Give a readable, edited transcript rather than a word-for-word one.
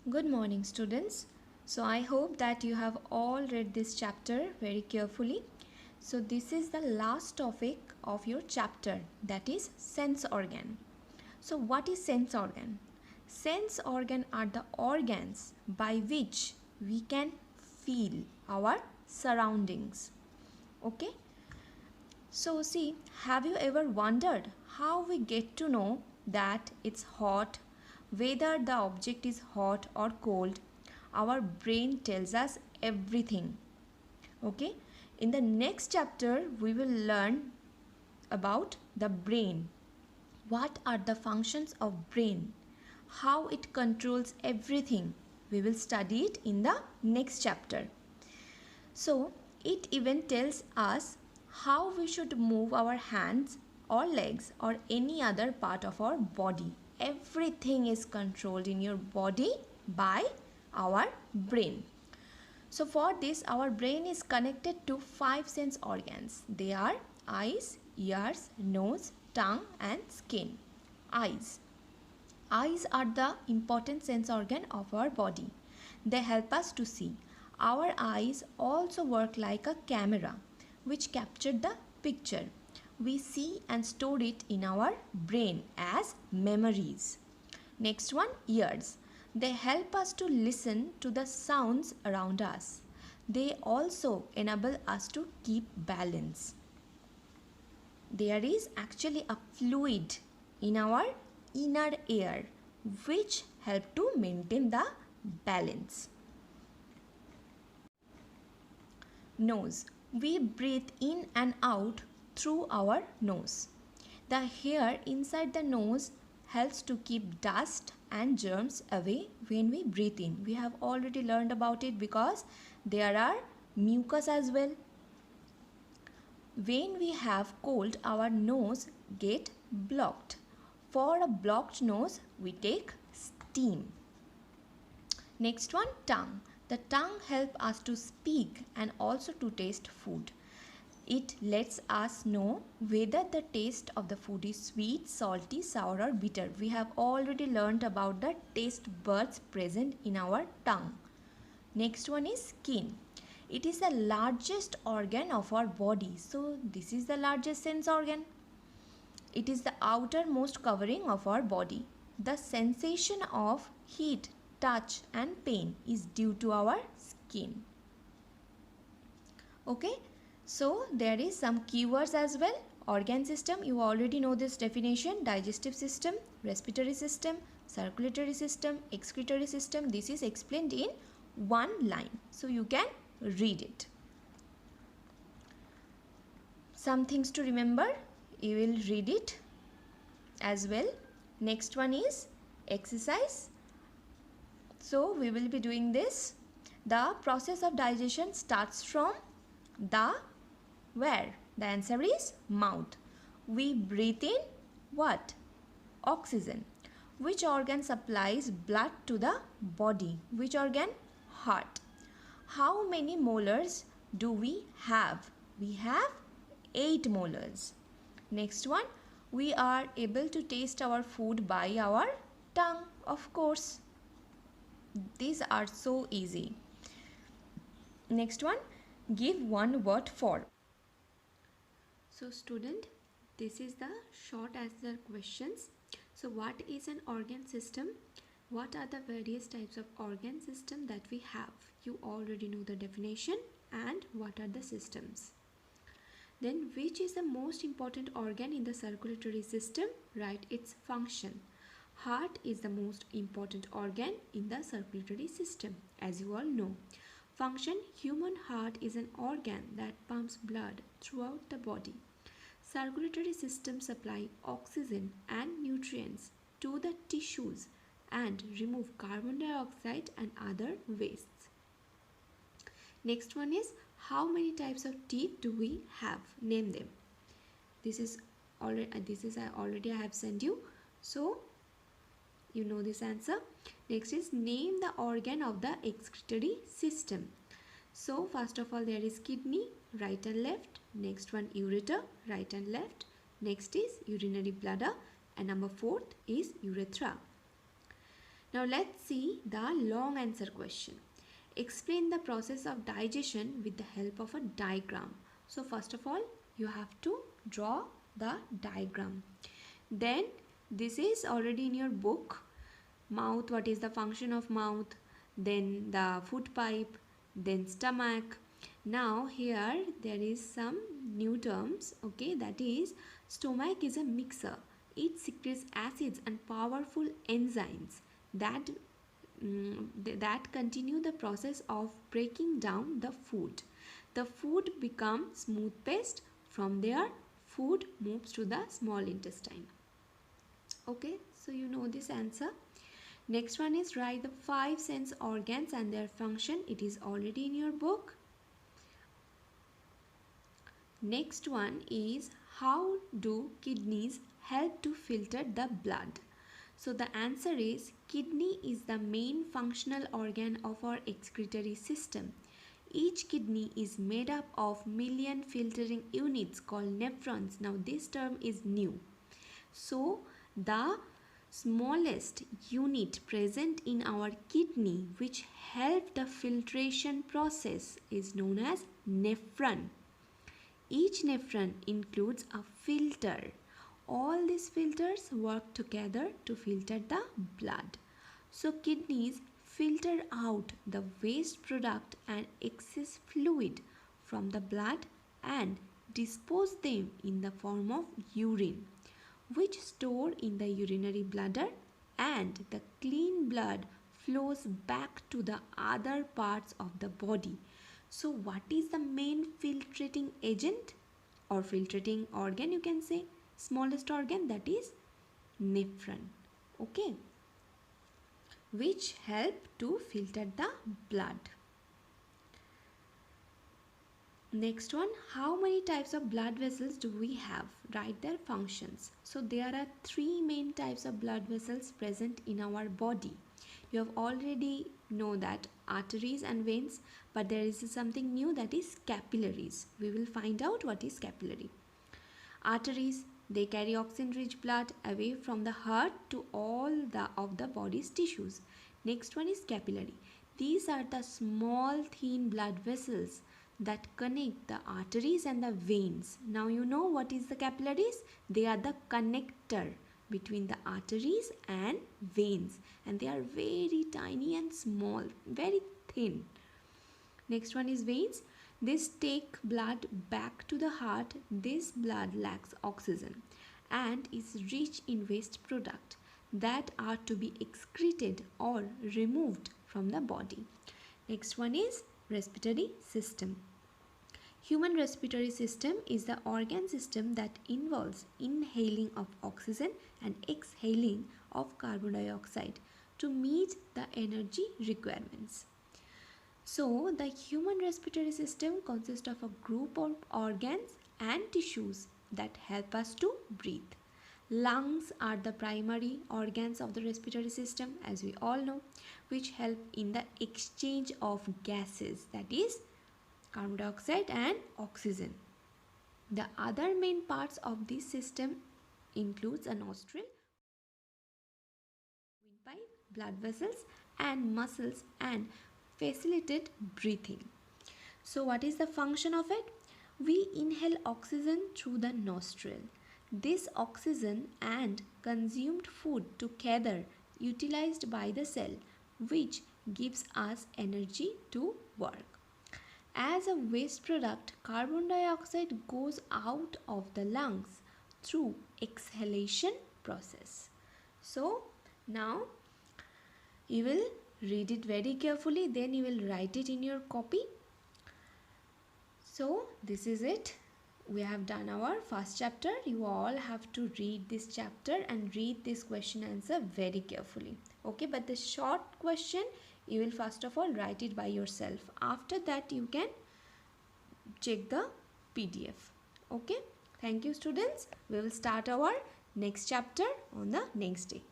Good morning, students. So, I hope that you have all read this chapter very carefully. So, this is the last topic of your chapter, that is sense organ. So, what is sense organ? Sense organ are the organs by which we can feel our surroundings. Okay? So, see, have you ever wondered how we get to know that it's hot, whether the object is hot or cold? Our brain tells us everything. Okay, in the next chapter, we will learn about the brain. What are the functions of brain? How it controls everything? We will study it in the next chapter. So, it even tells us how we should move our hands or legs or any other part of our body. Everything is controlled in your body by our brain. So, for this, our brain is connected to 5 sense organs. They are eyes, ears, nose, tongue, and skin. Eyes. Eyes are the important sense organ of our body. They help us to see. Our eyes also work like a camera which captured the picture. We see and store it in our brain as memories. Next one, ears. They help us to listen to the sounds around us. They also enable us to keep balance. There is actually a fluid in our inner ear which help to maintain the balance. Nose. We breathe in and out through our nose. The hair inside the nose helps to keep dust and germs away when we breathe in. We have already learned about it because there are mucus as well. When we have cold, our nose get blocked. For a blocked nose, we take steam. Next one, tongue. The tongue helps us to speak and also to taste food. It lets us know whether the taste of the food is sweet, salty, sour or bitter. We have already learned about the taste buds present in our tongue. Next one is skin. It is the largest organ of our body. So this is the largest sense organ. It is the outermost covering of our body. The sensation of heat, touch and pain is due to our skin. Okay, so there is some keywords as well. Organ system, you already know this definition. Digestive system, respiratory system, circulatory system, excretory system. This is explained in one line, so you can read it. Some things to remember, you will read it as well. Next one is exercise. So we will be doing this. The process of digestion starts from the where? The answer is mouth. We breathe in what? Oxygen. Which organ supplies blood to the body? Which organ? Heart. How many molars do we have? We have 8 molars. Next one, we are able to taste our food by our tongue, of course. These are so easy. Next one, give one word for. So student, this is the short answer questions. So what is an organ system? What are the various types of organ system that we have? You already know the definition and what are the systems. Then which is the most important organ in the circulatory system? Right, its function. Heart is the most important organ in the circulatory system, as you all know. Function, human heart is an organ that pumps blood throughout the body. Circulatory system supply oxygen and nutrients to the tissues and remove carbon dioxide and other wastes. Next one is how many types of teeth do we have? Name them. This is already I have sent you, so you know this answer. Next is name the organ of the excretory system. So first of all there is kidney, right and left. Next one ureter, right and left. Next is urinary bladder, and number 4th is urethra. Now let's see the long answer question. Explain the process of digestion with the help of a diagram. So first of all, you have to draw the diagram. Then this is already in your book. Mouth, what is the function of mouth? Then the food pipe, then stomach. Now here there is some new terms, okay, that is stomach is a mixer. It secretes acids and powerful enzymes that that continue the process of breaking down the food. The food becomes smooth paste. From there, food moves to the small intestine. Okay, so you know this answer. Next one is write the 5 sense organs and their function. It is already in your book. Next one is how do kidneys help to filter the blood? So the answer is kidney is the main functional organ of our excretory system. Each kidney is made up of million filtering units called nephrons. Now this term is new. So the smallest unit present in our kidney which help the filtration process is known as nephron. Each nephron includes a filter. All these filters work together to filter the blood. So kidneys filter out the waste product and excess fluid from the blood and dispose them in the form of urine, which store in the urinary bladder, and the clean blood flows back to the other parts of the body. So what is the main filtrating agent or filtrating organ, you can say? Smallest organ, that is nephron, okay, which help to filter the blood. Next one, how many types of blood vessels do we have? Write their functions. So there are 3 main types of blood vessels present in our body. You have already know that arteries and veins, but there is something new, that is capillaries. We will find out what is capillary. Arteries, they carry oxygen-rich blood away from the heart to all of the body's tissues. Next one is capillary. These are the small thin blood vessels that connect the arteries and the veins. Now you know what is the capillaries? They are the connector between the arteries and veins, and they are very tiny and small, very thin. Next one is veins. This take blood back to the heart. This blood lacks oxygen and is rich in waste product that are to be excreted or removed from the body. Next one is respiratory system. Human respiratory system is the organ system that involves inhaling of oxygen and exhaling of carbon dioxide to meet the energy requirements. So, the human respiratory system consists of a group of organs and tissues that help us to breathe. Lungs are the primary organs of the respiratory system, as we all know, which help in the exchange of gases, that is carbon dioxide and oxygen. The other main parts of this system includes a nostril, windpipe, blood vessels and muscles, and facilitate breathing. So what is the function of it? We inhale oxygen through the nostril. This oxygen and consumed food together utilized by the cell, which gives us energy to work. As a waste product, carbon dioxide goes out of the lungs through exhalation process. So now you will read it very carefully, then you will write it in your copy. So this is it. We have done our first chapter. You all have to read this chapter and read this question answer very carefully. Okay, but the short question, you will first of all write it by yourself. After that, you can check the PDF. Okay, thank you students. We will start our next chapter on the next day.